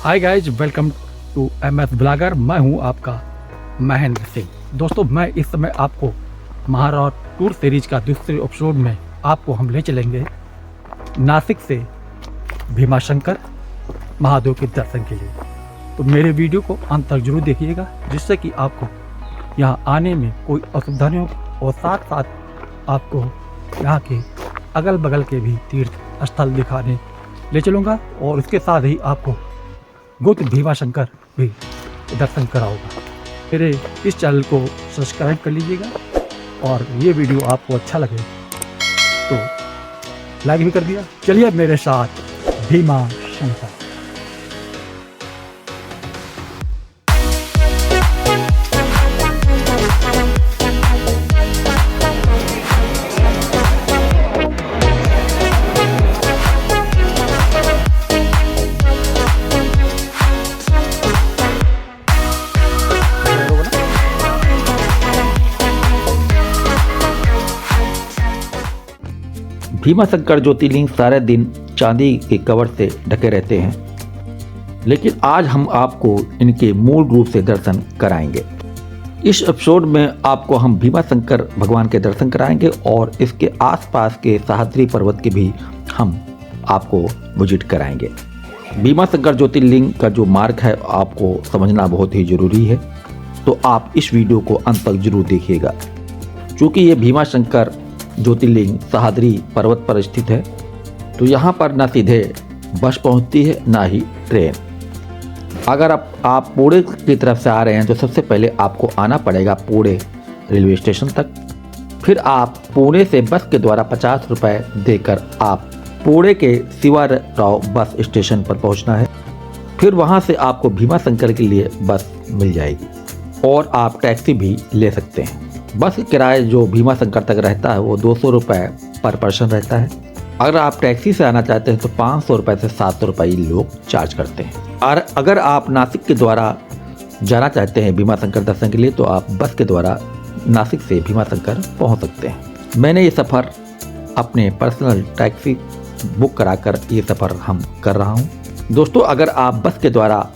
Hi guys, welcome to MS blogger. मैं हूं आपका महेंद्र सिंह। दोस्तों, मैं इस समय आपको महाराष्ट्र टूर सीरीज का दूसरे एपिसोड में आपको हम ले चलेंगे नासिक से भीमाशंकर महादेव के दर्शन के लिए। तो मेरे वीडियो को अंत तक जरूर देखिएगा, जिससे कि आपको यहाँ आने में कोई असुविधा नहीं हो और साथ साथ आपको यहाँ के अगल बगल के भी तीर्थ स्थल दिखाने ले चलूँगा और उसके साथ ही आपको गुप्त भीमाशंकर भी दर्शन कराऊंगा। मेरे इस चैनल को सब्सक्राइब कर लीजिएगा और ये वीडियो आपको अच्छा लगे तो लाइक भी कर दिया। चलिए मेरे साथ भीमाशंकर। भीमाशंकर ज्योतिर्लिंग सारे दिन चांदी के कवर से ढके रहते हैं, लेकिन आज हम आपको इनके मूल रूप से दर्शन कराएंगे। इस एपिसोड में आपको हम भीमाशंकर भगवान के दर्शन कराएंगे और इसके आसपास के सह्याद्री पर्वत के भी हम आपको विजिट कराएंगे। भीमाशंकर ज्योतिर्लिंग का जो मार्ग है आपको समझना बहुत ही जरूरी है, तो आप इस वीडियो को अंत तक जरूर देखिएगा। चूँकि ये भीमाशंकर ज्योतिर्लिंग सह्याद्री पर्वत पर स्थित है, तो यहाँ पर न सीधे बस पहुँचती है ना ही ट्रेन। अगर आप पुणे की तरफ से आ रहे हैं तो सबसे पहले आपको आना पड़ेगा पुणे रेलवे स्टेशन तक। फिर आप पुणे से बस के द्वारा 50 रुपये देकर आप पुणे के शिवाराव बस स्टेशन पर पहुँचना है। फिर वहाँ से आपको भीमाशंकर के लिए बस मिल जाएगी और आप टैक्सी भी ले सकते हैं। बस किराया जो भीमाशंकर तक रहता है वो 200 रुपये पर पर्सन रहता है। अगर आप टैक्सी से आना चाहते हैं तो 500 रुपये से 700 रुपये लोग चार्ज करते हैं। और अगर आप नासिक के द्वारा जाना चाहते हैं भीमाशंकर दर्शन के लिए तो आप बस के द्वारा नासिक से भीमाशंकर पहुंच सकते हैं। मैंने ये सफ़र अपने पर्सनल टैक्सी बुक कराकर ये सफ़र हम कर रहा हूँ। दोस्तों, अगर आप बस के द्वारा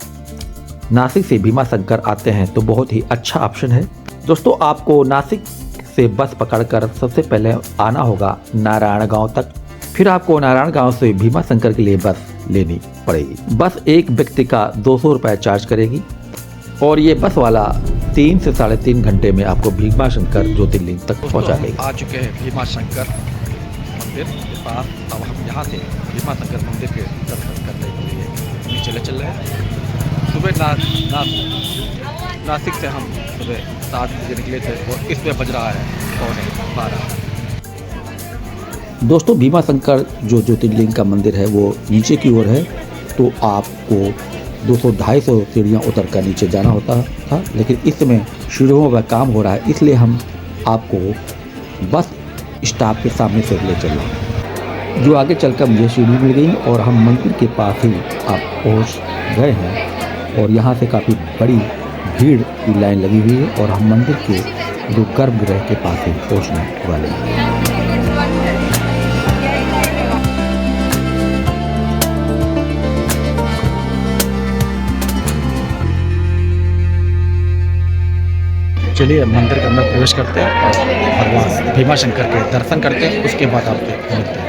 नासिक से भीमाशंकर आते हैं तो बहुत ही अच्छा ऑप्शन है। दोस्तों, आपको नासिक से बस पकड़कर सबसे पहले आना होगा नारायण गांव तक। फिर आपको नारायण गांव से भीमाशंकर के लिए बस लेनी पड़ेगी। बस एक व्यक्ति का 200 रुपये चार्ज करेगी और ये बस वाला 3 से 3.5 घंटे में आपको भीमाशंकर ज्योतिर्लिंग तक पहुंचा देगा। आ चुके हैं भीमाशंकर मंदिर के पास। अब हम यहाँ से भीमाशंकर मंदिर के दर्शन करने के लिए नीचे ले चल रहे हैं। सुबह नासिक से हम सुबह 7 बजे निकले थे और इसमें बज रहा है 12:15। दोस्तों, भीमाशंकर जो ज्योतिर्लिंग का मंदिर है वो नीचे की ओर है, तो आपको 200-250 सीढ़ियाँ उतर कर नीचे जाना होता था, लेकिन इस समय सीढ़ियों का काम हो रहा है, इसलिए हम आपको बस स्टॉप के सामने से ले चल रहे हैं। जो आगे चलकर मुझे सीढ़ी मिल गई और हम मंदिर के पास ही आप पहुँच गए हैं और यहाँ से काफ़ी बड़ी भीड़ की लाइन लगी हुई है और हम मंदिर के जो गर्भगृह के पास ही पहुँचने वाले हैं। चलिए मंदिर के अंदर प्रवेश करते हैं और भगवान भीमाशंकर के दर्शन करते हैं, उसके बाद आपको मिलते हैं।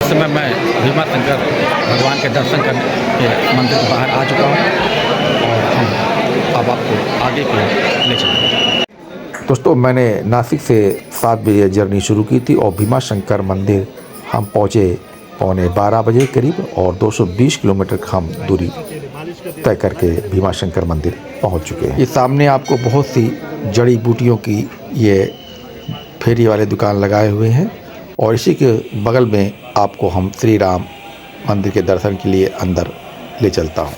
इस समय मैं भीमाशंकर भगवान के दर्शन करने के मंदिर के बाहर आ चुका हूँ और हम अब आपको आगे के ले चलेंगे। दोस्तों, मैंने नासिक से 7 बजे जर्नी शुरू की थी और भीमाशंकर मंदिर हम पहुँचे 11:15 बजे करीब और 220 किलोमीटर हम दूरी तय करके भीमाशंकर मंदिर पहुँच चुके हैं। ये सामने आपको बहुत सी जड़ी बूटियों की ये फेरी वाले दुकान लगाए हुए हैं और इसी के बगल में आपको हम श्री राम मंदिर के दर्शन के लिए अंदर ले चलता हूँ।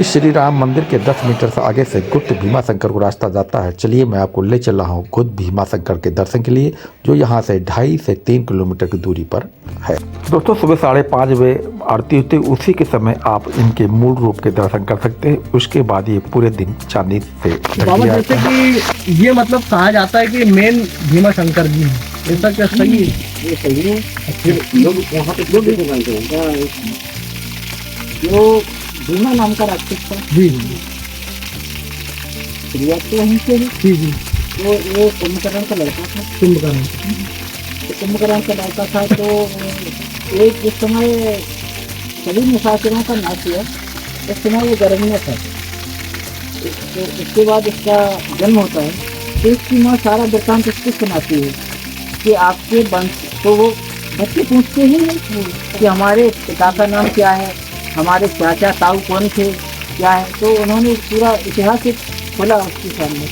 इस श्री राम मंदिर के 10 मीटर से आगे से गुप्त भीमा शंकर को रास्ता जाता है। चलिए मैं आपको ले चल रहा हूँ खुद भीमा शंकर के दर्शन के लिए, जो यहाँ से 2.5 से 3 किलोमीटर की दूरी पर है। दोस्तों सुबह 5:30 बजे आरती होती है, उसी के समय आप इनके मूल रूप के दर्शन कर सकते हैं। उसके बाद ये पूरे दिन चांदी से बाबा जैसे कि ये मतलब कहा जाता है कि मेन भीमा शंकर जी हैं, ऐसा क्या सही है? ये सही है। लोग वहाँ पे लोग भी बोलते हैं जो भीमा नाम का राक्षस था, जी शुरुआत तो वहीं से ही। जी जी। तो वो कुंभकर्ण का लड़का था। कुंभकर्ण। तो कुंभकर्ण का लड़का था, तो एक इस समय सभी मुसाफिरों का नाश हुआ, उस समय वो गर्भ में था। तो उसके बाद इसका जन्म होता है, तो इसकी माँ सारा वृत्तांत इसको सुनाती है कि आपके वंश, तो वो बच्चे पूछते ही हैं कि हमारे पिता का नाम क्या है, हमारे चाचा ताऊ कौन थे, क्या है। तो उन्होंने पूरा इतिहास एक खोला उसके सामने,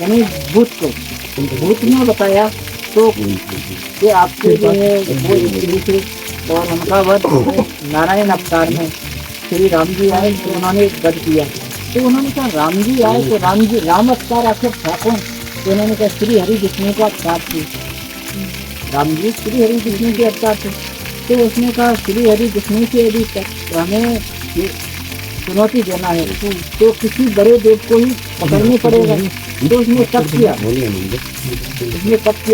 यानी भूत ने बताया तो कि आपके जो है वो स्त्री थे और उनका वध नारायण अवतार में श्री राम जी आए, तो उन्होंने वध किया। तो उन्होंने कहा राम जी आए, तो राम अवतार आखिर था कौन? तो उन्होंने कहा श्री हरि विष्णु का अवतार थे, राम जी श्री हरि विष्णु के अवतार थे। तो उसने कहा श्री हरि विष्णु से यदि हमें चुनौती देना है तो किसी बड़े देव को ही पकड़ने पड़ेगा। तो उसने तप किया,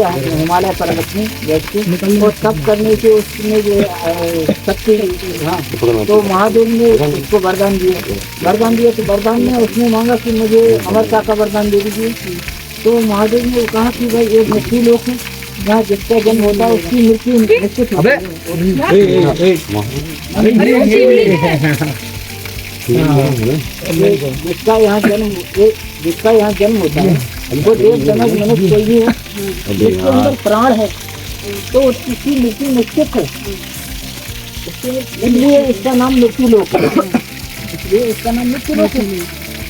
है हिमालय पर्वत में बैठ के, और तप करने से उसने जो शक्ति, हाँ, तो महादेव ने उसको वरदान दिया। तो वरदान में उसने मांगा कि मुझे अमरता का वरदान दे दीजिए। तो महादेव ने कहा कि भाई एक मृत्यु लोक है, जहाँ जिसका जन्म होता है उसकी मृत्यु निश्चित होती है। जिसका यहाँ जन्म होता है वो देव जनक मनुष्य कोई भी हो, जिसके अंदर प्राण है तो उसकी मृत्यु निश्चित है। इसलिए इसका नाम मृत्यु लोक है।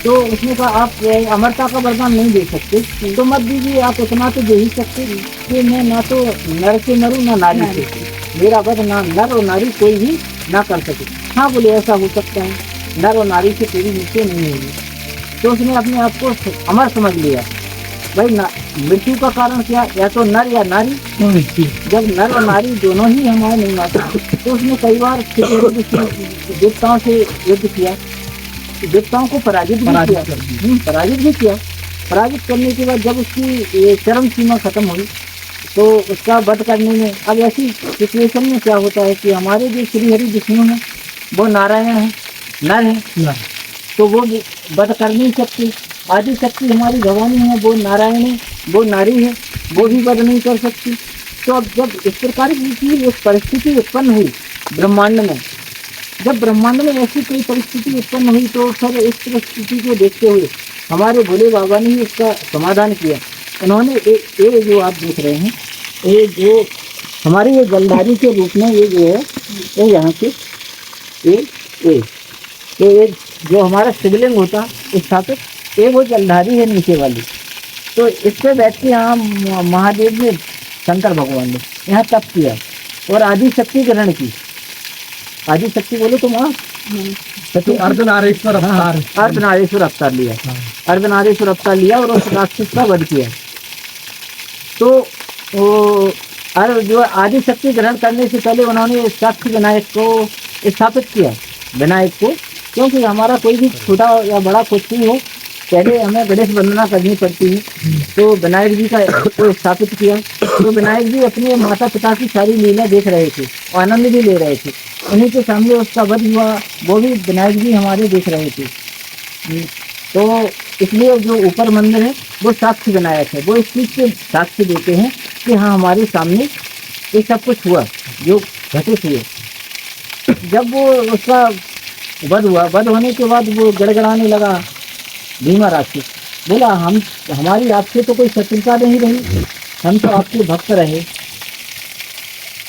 तो उसने कहा आप अमरता का वरदान नहीं दे सकते, तो मत दीजिए, आप इतना तो दे ही सकते कि मैं ना तो नर से मरूं ना नारी से, मेरा वध ना नर और नारी कोई भी ना कर सके। हाँ बोले ऐसा हो सकता है, नर और नारी से तेरी मृत्यु नहीं होगी। तो उसने अपने आप को अमर समझ लिया। भाई मृत्यु का कारण क्या, या तो नर या नारी। जब नर और नारी दोनों ही हमारे नहीं आते, तो उसने कई बार देवताओं से युद्ध किया, देवताओं को पराजित भी किया। पराजित करने के बाद जब उसकी चरम सीमा खत्म हुई तो उसका वध करने में, अब ऐसी सिचुएशन में क्या होता है कि हमारे जो श्री हरि विष्णु हैं वो नारायण है, नर है, तो वो वध कर नहीं सकती। आदि शक्ति हमारी भवानी है, वो नारायण है, वो नारी है, वो भी वध नहीं कर सकती। तो अब जब इस प्रकार की एक परिस्थिति उत्पन्न हुई ब्रह्मांड में, जब ब्रह्मांड में ऐसी कोई परिस्थिति उत्पन्न हुई, तो फिर इस परिस्थिति को देखते हुए हमारे भोले बाबा ने इसका समाधान किया। उन्होंने ये जो आप देख रहे हैं, ये जो हमारे ये जलधारी के रूप में ये जो है, ये यहाँ से तो ये जो हमारा शिवलिंग होता स्थापित, ये वो जलधारी है नीचे वाली। तो इस पे बैठ के यहाँ महादेव ने, शंकर भगवान ने यहाँ तप किया और आदि शक्ति ग्रहण की। आदि शक्ति बोले तो माँ अर्धनारेश्वर अवतार लिया, अर्धनारेश्वर अवतार लिया और उस राक्षस का वध किया। तो वो जो आदि शक्ति ग्रहण करने से पहले उन्होंने साक्षी विनायक को स्थापित किया। विनायक को, क्योंकि हमारा कोई भी छोटा या बड़ा कुछ भी हो, पहले हमें गणेश वंदना करनी पड़ती है, तो विनायक जी का को स्थापित किया। तो विनायक जी अपने माता पिता की सारी लीला देख रहे थे, आनंद भी ले रहे थे। उन्हीं के सामने उसका वध हुआ, वो भी विनायक जी हमारे देख रहे थे। तो इसलिए जो ऊपर मंदिर है वो साक्षी विनायक है, वो इस चीज़ से साक्षी देते हैं कि हाँ हमारे सामने ये सब कुछ हुआ जो घटित हुए। जब वो उसका वध हुआ, वध होने के बाद वो गड़गड़ाने लगा भीमा राक्षस, बोला हमारी आपसे तो कोई शत्रुता नहीं रही, हम तो आपके भक्त रहे,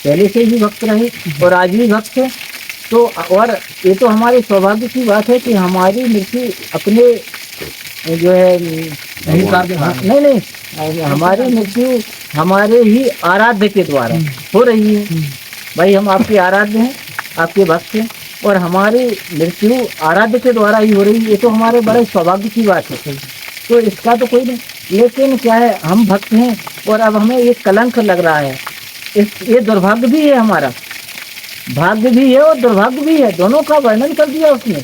पहले से ही भक्त रहे और आज भी भक्त है। तो और ये तो हमारे सौभाग्य की बात है कि हमारी मृत्यु अपने जो है नहीं, हमारी मृत्यु हमारे ही आराध्य के द्वारा हो रही है। भाई हम आपके आराध्य हैं, आपके भक्त हैं, और हमारी मृत्यु आराध्य के द्वारा ही हो रही है, ये तो हमारे बड़े सौभाग्य की बात है। तो इसका तो कोई नहीं, लेकिन क्या है, हम भक्त हैं और अब हमें ये कलंक लग रहा है। ये दुर्भाग्य भी है, हमारा भाग्य भी है और दुर्भाग्य भी है, दोनों का वर्णन कर दिया उसने।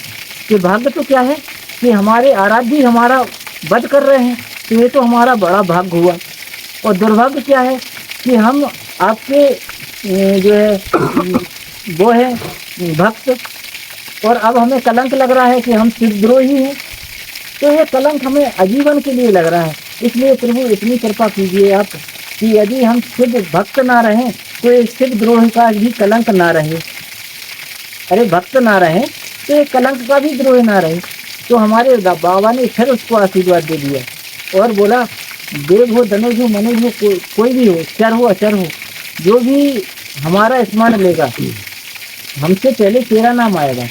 कि भाग्य तो क्या है कि हमारे आराध्य हमारा वध कर रहे हैं, तो ये तो हमारा बड़ा भाग्य हुआ। और दुर्भाग्य क्या है कि हम आपके जो है वो है भक्त, और अब हमें कलंक लग रहा है कि हम शिवद्रोही हैं। तो ये कलंक हमें आजीवन के लिए लग रहा है। इसलिए प्रभु इतनी कृपा कीजिए आप कि यदि हम शिव भक्त ना रहें तो ये शिवद्रोह का भी कलंक ना रहे। अरे भक्त ना रहे तो ये कलंक का भी द्रोह ना रहे। तो हमारे बाबा ने फिर उसको आशीर्वाद दे दिया और बोला, देव हो, धनुष हो, मनुष्य हो, कोई भी हो, चर हो अचर हो, जो भी हमारा स्मरण लेगा हमसे पहले तेरा नाम आएगा।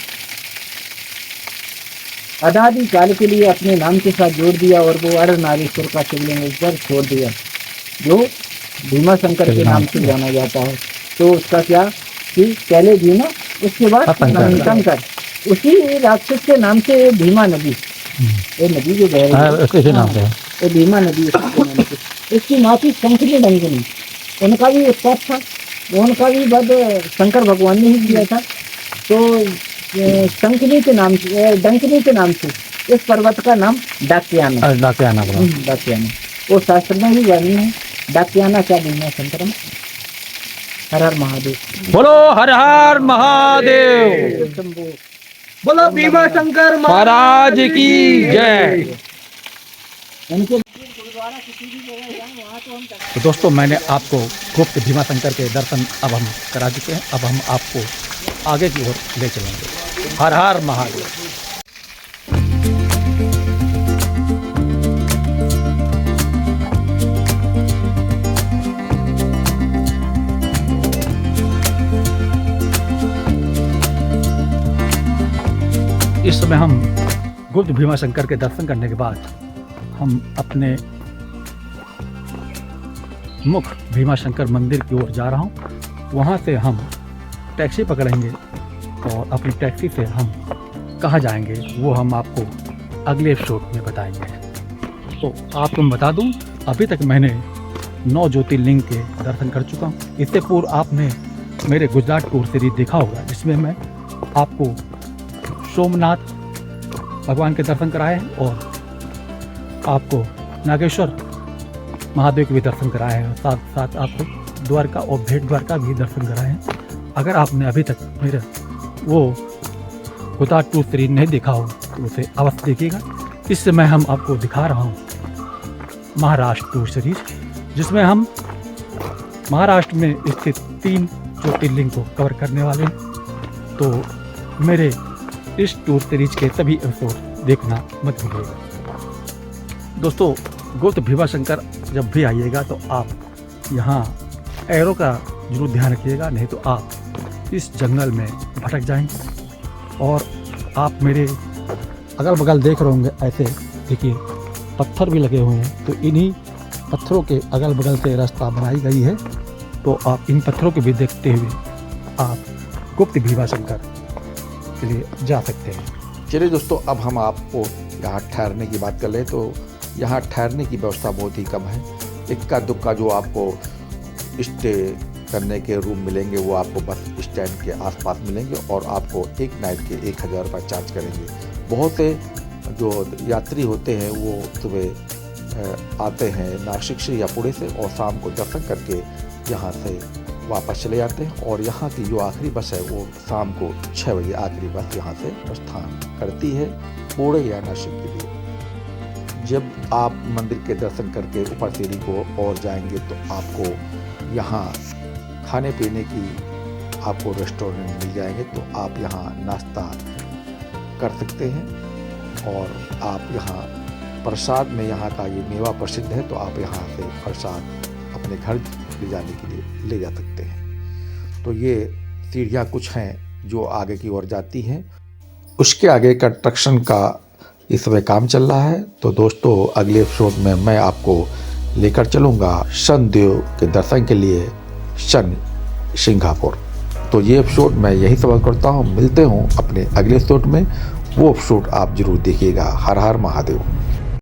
अनादि काल के लिए अपने नाम के साथ जोड़ दिया और वो अर्धनारीश्वर का शिवलिंग ऊपर छोड़ दिया, जो भीमा शंकर के नाम से जाना जाता है। तो उसका क्या कि पहले भीमा, उसके बाद शंकर, उसी राक्षस के नाम से ये भीमा नदी, ये नदी जो बह रही है ये भीमा नदी, इसकी माँ थी शंखनी डंकिनी, उनका भी उत्पाद था, उनका भी वध शंकर भगवान ने ही किया था। तो शंखनी के नाम से, डंकिनी के नाम से इस पर्वत का नाम डाकियाना, डाकियाना वो शास्त्र में भी वर्णन है। डाकियाना क्या भीमा शंकरम। हर हर महादेव, बोलो हर हर महादेव, बोलो भीमा शंकर महाराज की जय। तो दोस्तों, मैंने आपको गुप्त भीमा शंकर के दर्शन अब हम करा चुके हैं। अब हम आपको आगे की ओर ले चलेंगे। हर हर महादेव। इस समय हम गुप्त भीमा शंकर के दर्शन करने के बाद हम अपने मुख भीमा शंकर मंदिर की ओर जा रहा हूँ। वहाँ से हम टैक्सी पकड़ेंगे और अपनी टैक्सी से हम कहाँ जाएंगे वो हम आपको अगले एपिसोड में बताएंगे। तो आपको मैं बता दूँ, अभी तक मैंने 9 ज्योतिर्लिंग के दर्शन कर चुका हूँ। इससे पूर्व आपने मेरे गुजरात टूर सीरीज देखा होगा, जिसमें मैं आपको सोमनाथ भगवान के दर्शन कराए हैं और आपको नागेश्वर महादेव के भी दर्शन कराए हैं, साथ साथ आपको द्वारका और भेट द्वारका भी दर्शन कराए हैं। अगर आपने अभी तक मेरा वो गुजरात टूर सीरीज नहीं देखा हो तो उसे अवश्य देखिएगा। इस समय हम आपको दिखा रहा हूँ महाराष्ट्र टूर सीरीज, जिसमें हम महाराष्ट्र में स्थित 3 ज्योतिर्लिंग को कवर करने वाले हैं। तो मेरे इस टूर सीरीज के सभी एपिसोड देखना मत भूलिएगा। दोस्तों, गुप्त भीमा शंकर जब भी आइएगा तो आप यहाँ एरो का जरूर ध्यान रखिएगा, नहीं तो आप इस जंगल में भटक जाएंगे। और आप मेरे अगल बगल देख रहे होंगे, ऐसे देखिए पत्थर भी लगे हुए हैं, तो इन्हीं पत्थरों के अगल बगल से रास्ता बनाई गई है। तो आप इन पत्थरों को भी देखते हुए आप गुप्त भीमा शंकर के लिए जा सकते हैं। चलिए दोस्तों, अब हम आपको यहाँ ठहरने की बात कर लें तो यहाँ ठहरने की व्यवस्था बहुत ही कम है। इक्का दुक्का जो आपको स्टे करने के रूम मिलेंगे वो आपको बस स्टैंड के आसपास मिलेंगे और आपको एक नाइट के 1000 रुपये चार्ज करेंगे। बहुत से जो यात्री होते हैं वो सुबह आते हैं नासिक से या पुणे से और शाम को दर्शन करके यहाँ से वापस चले जाते हैं। और यहाँ की जो आखिरी बस है वो शाम को 6 बजे आखिरी बस यहाँ से प्रस्थान करती है पुणे या नासिक के लिए। जब आप मंदिर के दर्शन करके ऊपर सीढ़ी को और जाएंगे तो आपको यहाँ खाने पीने की आपको रेस्टोरेंट मिल जाएंगे, तो आप यहाँ नाश्ता कर सकते हैं। और आप यहाँ प्रसाद में यहाँ का ये मेवा प्रसिद्ध है, तो आप यहाँ से प्रसाद अपने घर ले जाने के लिए ले जा सकते हैं। तो ये सीढ़ियाँ कुछ हैं जो आगे की ओर जाती हैं। उसके आगे कंस्ट्रक्शन का इस समय काम चल रहा है। तो दोस्तों, अगले एपिसोड में मैं आपको लेकर चलूँगा शनिदेव के दर्शन के लिए शनि सिंगापुर। तो ये एपिसोड मैं यही समाप्त करता हूँ। मिलते हूँ अपने अगले एपिसोड में। वो एपिसोड आप जरूर देखिएगा। हर हर महादेव।